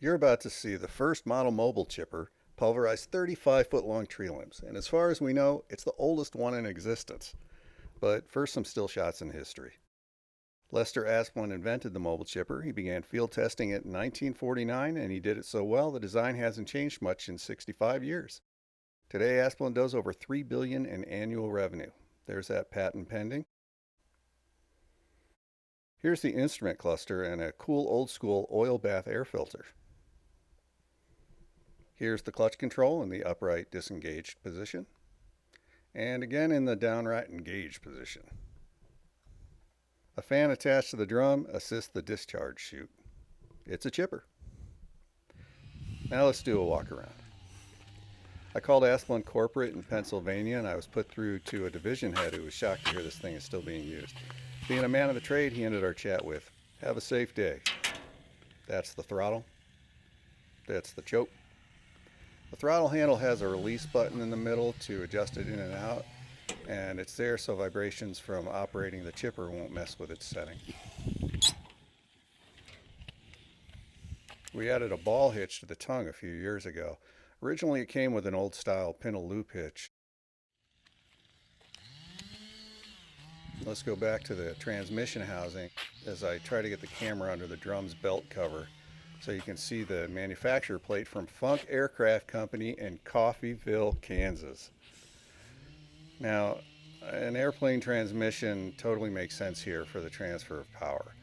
You're about to see the first model mobile chipper pulverize 35-foot long tree limbs, and as far as we know, it's the oldest one in existence. But first, some still shots in history. Lester Asplundh invented the mobile chipper. He began field testing it in 1949, and he did it so well the design hasn't changed much in 65 years. Today, Asplundh does over $3 billion in annual revenue. There's that patent pending. Here's the instrument cluster and a cool old-school oil bath air filter. Here's the clutch control in the upright disengaged position, and again in the downright engaged position. A fan attached to the drum assists the discharge chute. It's a chipper. Now let's do a walk around. I called Asplundh Corporate in Pennsylvania, and I was put through to a division head who was shocked to hear this thing is still being used. Being a man of the trade, he ended our chat with, "Have a safe day." That's the throttle. That's the choke. The throttle handle has a release button in the middle to adjust it in and out, and it's there so vibrations from operating the chipper won't mess with its setting. We added a ball hitch to the tongue a few years ago. Originally it came with an old style pintle loop hitch. Let's go back to the transmission housing as I try to get the camera under the drum's belt cover so you can see the manufacturer plate from Funk Aircraft Company in Coffeyville, Kansas. Now, an airplane transmission totally makes sense here for the transfer of power.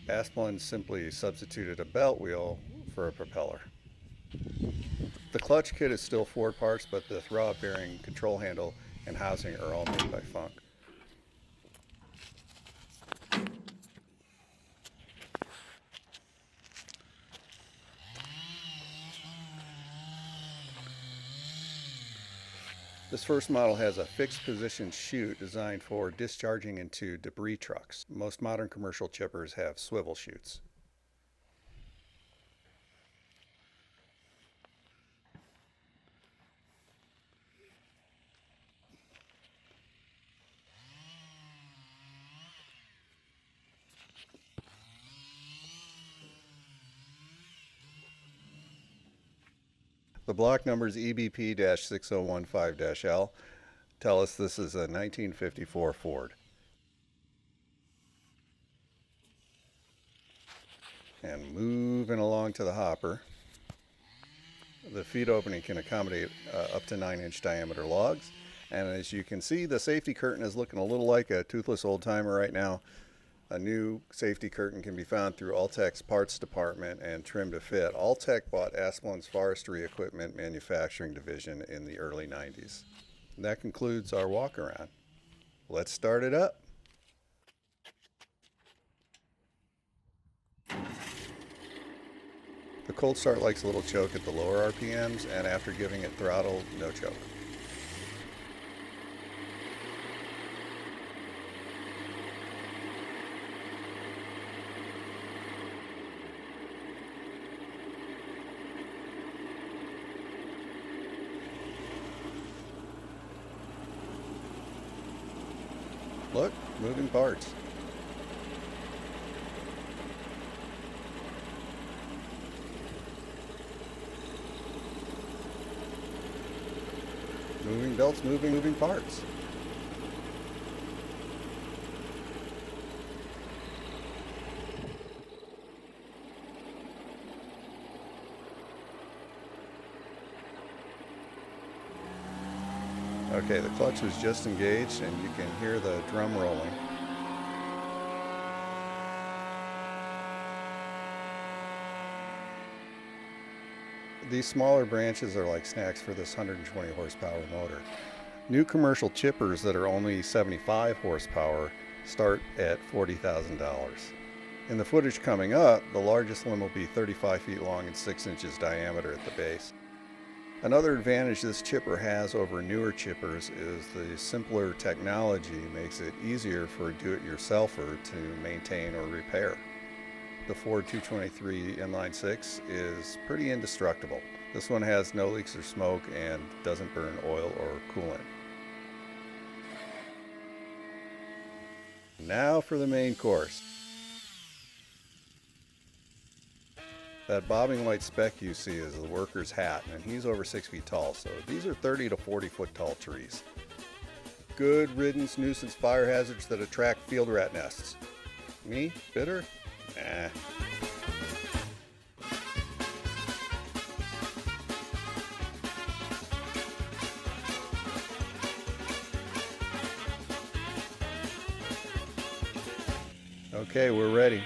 Asplundh simply substituted a belt wheel for a propeller. The clutch kit is still Ford parts, but the throb bearing control handle and housing are all made by Funk. This first model has a fixed position chute designed for discharging into debris trucks. Most modern commercial chippers have swivel chutes. The block numbers EBP-6015-L tell us this is a 1954 Ford. And moving along to the hopper, the feed opening can accommodate up to 9-inch diameter logs. And as you can see, the safety curtain is looking a little like a toothless old timer right now. A new safety curtain can be found through Alltech's parts department and trim to fit. Alltech bought Asplundh's forestry equipment manufacturing division in the early 90s. And that concludes our walk around. Let's start it up. The cold start likes a little choke at the lower RPMs, and after giving it throttle, no choke. Look, moving parts. Moving belts, moving parts. Okay, the clutch was just engaged and you can hear the drum rolling. These smaller branches are like snacks for this 120 horsepower motor. New commercial chippers that are only 75 horsepower start at $40,000. In the footage coming up, the largest limb will be 35 feet long and 6 inches diameter at the base. Another advantage this chipper has over newer chippers is the simpler technology makes it easier for a do-it-yourselfer to maintain or repair. The Ford 223 inline 6 is pretty indestructible. This one has no leaks or smoke and doesn't burn oil or coolant. Now for the main course. That bobbing white speck you see is the worker's hat, and he's over 6 feet tall, so these are 30 to 40 foot tall trees. Good riddance nuisance fire hazards that attract field rat nests. Me? Bitter? Nah. Okay, we're ready.